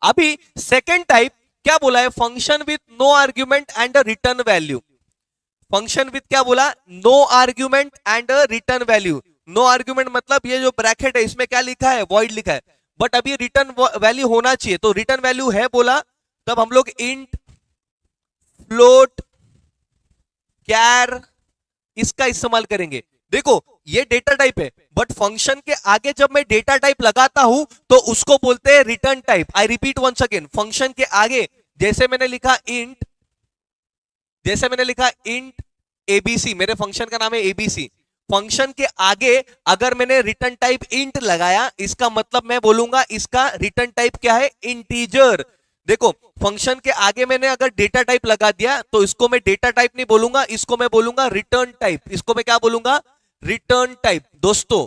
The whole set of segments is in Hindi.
अभी सेकेंड टाइप क्या बोला है, function with no argument and return value. Function with क्या बोला, no argument and return value. No argument मतलब ये जो ब्रैकेट है इसमें क्या लिखा है, वॉइड लिखा है, बट अभी रिटर्न वैल्यू होना चाहिए, तो रिटर्न वैल्यू है बोला, तब हम लोग इंट, फ्लोट, कैर इसका इस्तेमाल करेंगे। देखो ये डेटा टाइप है, बट फंक्शन के आगे जब मैं डेटा टाइप लगाता हूं तो उसको बोलते हैं return type. I repeat once again, function के आगे जैसे मैंने लिखा इंट, जैसे मैंने लिखा इंट एबीसी, मेरे फंक्शन का नाम है एबीसी, फंक्शन के आगे अगर मैंने रिटर्न टाइप इंट लगाया, इसका मतलब मैं बोलूंगा इसका रिटर्न टाइप क्या है, इंटीजर। देखो फंक्शन के आगे मैंने अगर डेटा टाइप लगा दिया तो इसको मैं डेटा टाइप नहीं बोलूंगा, इसको मैं बोलूंगा रिटर्न टाइप। इसको मैं क्या बोलूंगा, रिटर्न टाइप। दोस्तों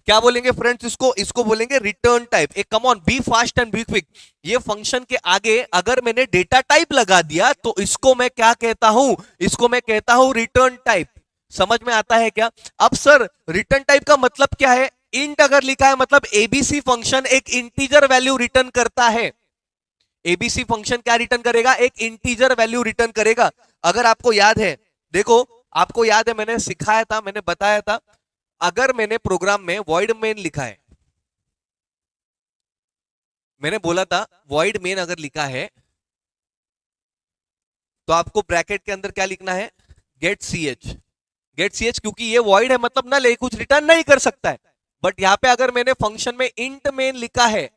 क्या बोलेंगे फ्रेंड्स, इसको इसको बोलेंगे रिटर्न टाइप। एक come on, be fast and be quick. ये फंक्शन के आगे अगर मैंने डेटा टाइप लगा दिया तो इसको मैं क्या कहता हूं, इसको मैं कहता हूं रिटर्न टाइप। समझ में आता है क्या? अब सर रिटर्न टाइप का मतलब क्या है, इंट अगर लिखा है मतलब एबीसी फंक्शन एक इंटीजर वैल्यू रिटर्न करता है। एबीसी फंक्शन क्या रिटर्न करेगा, एक इंटीजर वैल्यू रिटर्न करेगा। अगर आपको याद है, देखो आपको याद है मैंने सिखाया था, मैंने बताया था, अगर मैंने प्रोग्राम में वॉइड मेन लिखा है, मैंने बोला था वॉइड मेन अगर लिखा है तो आपको ब्रैकेट के अंदर क्या लिखना है, गेट ch। गेट ch क्योंकि ये वॉइड है मतलब ना ले कुछ रिटर्न नहीं कर सकता है। बट यहां पे अगर मैंने फंक्शन में इंट मेन लिखा है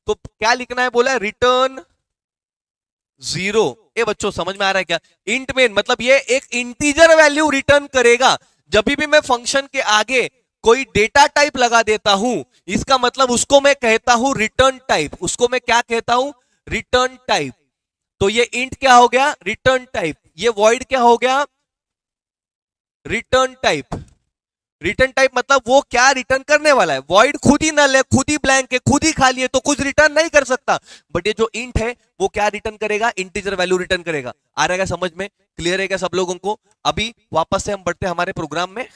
तो क्या लिखना है, बोला रिटर्न 0। ए बच्चों समझ में आ रहा है क्या, इंट मेन मतलब ये एक इंटीजर वैल्यू रिटर्न करेगा। जब भी मैं फंक्शन के आगे कोई डेटा टाइप लगा देता हूं, इसका मतलब उसको मैं कहता हूं रिटर्न टाइप। उसको मैं क्या कहता हूं, रिटर्न टाइप। तो ये इंट क्या हो गया, रिटर्न टाइप। ये वॉइड क्या हो गया, रिटर्न टाइप। रिटर्न टाइप मतलब वो क्या रिटर्न करने वाला है, वॉइड खुद ही नल है, खुद ही ब्लैंक है, खुद ही खाली है, तो कुछ रिटर्न नहीं कर सकता। बट ये जो इंट है वो क्या रिटर्न करेगा, इंटीजर वैल्यू रिटर्न करेगा। आ रहा है समझ में, क्लियर है क्या सब लोगों को? अभी वापस से हम बढ़ते हैं हमारे प्रोग्राम में,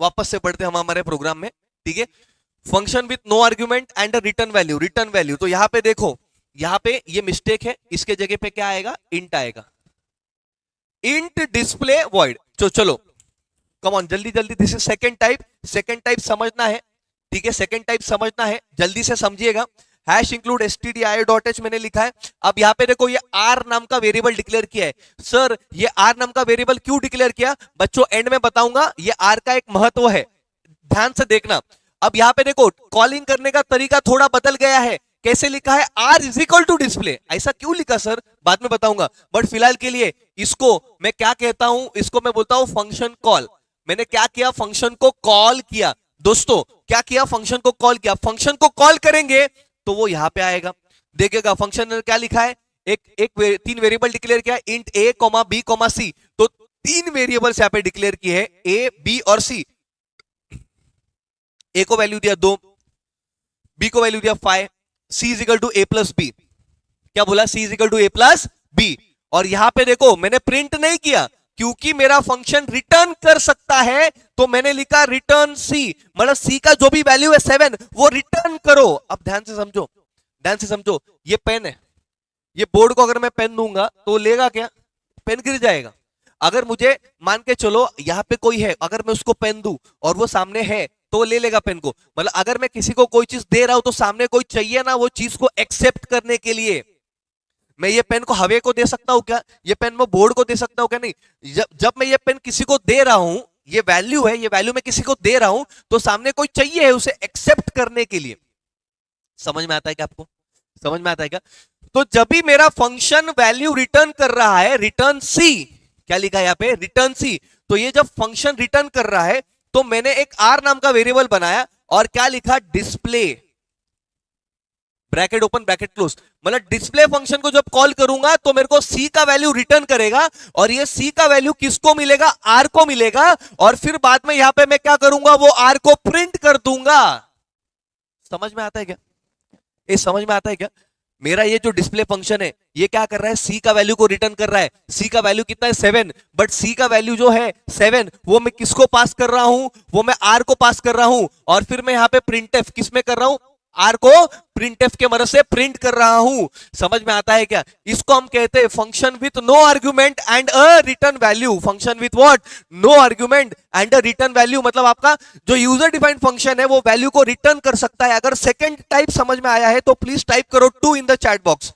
वापस से बढ़ते हैं हम हमारे प्रोग्राम में, ठीक है। Function with no argument and return value, return value. तो यहां पे देखो, यहां पे ये मिस्टेक है, इसके जगह पे क्या आएगा, इंट आएगा, इंट डिस्प्ले वॉइड। तो चलो कम ऑन जल्दी जल्दी, this is second type. Second type समझना है, ठीक है, सेकंड टाइप समझना है, जल्दी से समझिएगा। हैश इंक्लूड stdio.h मैंने लिखा है। अब यहां पे देखो ये आर नाम का वेरिएबल डिक्लेयर किया है। सर ये आर नाम का वेरिएबल क्यों डिक्लेयर किया, बच्चों एंड में बताऊंगा, ये आर का एक महत्व है, ध्यान से देखना। अब यहां पे देखो कॉलिंग करने का तरीका थोड़ा बदल गया है। कैसे लिखा है, R is equal to display. ऐसा क्यों लिखा सर, बाद में बताऊंगा, बट फिलहाल के लिए इसको मैं क्या कहता हूं, इसको मैं बोलता हूं फंक्शन कॉल। मैंने क्या किया, फंक्शन को कॉल किया। दोस्तों क्या किया, फंक्शन को कॉल किया। फंक्शन को कॉल करेंगे तो वो यहां पे आएगा, देखिएगा फंक्शन में क्या लिखा है, तीन वेरिएबल डिक्लेयर किया, इंट a, b, c। तो तीन वेरिएबल्स यहां पे डिक्लेयर किए हैं, a, b और c। a को वैल्यू दिया 2, b को वैल्यू दिया 5, c is equal to a plus b। क्या बोला, c is equal to a plus b। और यहां पे देखो मैंने प्रिंट नहीं किया क्योंकि मेरा फंक्शन रिटर्न कर सकता है, तो मैंने लिखा रिटर्न c, मतलब c का जो भी वैल्यू है 7 वो रिटर्न करो। अब ध्यान से समझो, ध्यान से समझो, ये पेन है, ये बोर्ड को अगर मैं पेन दूंगा तो लेगा क्या, पेन गिर जाएगा। अगर मुझे मान के चलो यहां पे कोई है, अगर मैं उसको पेन दूं और वो सामने है तो ले लेगा पेन को। मतलब अगर मैं किसी को कोई चीज दे रहा हूं तो सामने कोई चाहिए ना वो चीज को एक्सेप्ट करने के लिए। मैं ये पेन को हवे को दे सकता हूं क्या, ये पेन मैं बोर्ड को दे सकता हूं क्या, नहीं। जब मैं ये पेन किसी को दे रहा हूं, ये वैल्यू है, ये वैल्यू मैं किसी को दे रहा हूं तो सामने कोई चाहिए है उसे एक्सेप्ट करने के लिए। समझ में आता है क्या आपको, समझ में आता है क्या? तो जब भी मेरा फंक्शन वैल्यू रिटर्न कर रहा है, रिटर्न सी, क्या लिखा है यहां पे, रिटर्न सी। तो ये जब फंक्शन रिटर्न कर रहा है तो मैंने एक आर नाम का वेरिएबल बनाया और क्या लिखा, display, bracket open bracket close. मतलब डिस्प्ले फंक्शन को जब कॉल करूंगा तो मेरे को सी का वैल्यू रिटर्न करेगा, और ये सी का वैल्यू किसको मिलेगा, आर को मिलेगा। और फिर बाद में यहां पे मैं क्या करूंगा, वो आर को प्रिंट कर दूंगा। समझ में आता है क्या, ये समझ में आता है क्या? मेरा ये जो डिस्प्ले फंक्शन है ये क्या कर रहा है, सी का वैल्यू को रिटर्न कर रहा है। सी का वैल्यू कितना है 7, बट सी का वैल्यू जो है 7 वो मैं किसको पास कर रहा हूं, वो मैं आर को पास कर रहा हूं। और फिर मैं यहां पे प्रिंटफ किस में कर रहा हूं, आर को प्रिंटफ के मदद से प्रिंट कर रहा हूं। समझ में आता है क्या? इसको हम कहते हैं function with no argument and a return value. Function with what, no argument and a return value, मतलब आपका जो यूजर डिफाइंड फंक्शन है वो वैल्यू को रिटर्न कर सकता है। अगर सेकंड टाइप समझ में आया है तो प्लीज टाइप करो 2 इन द चैट बॉक्स।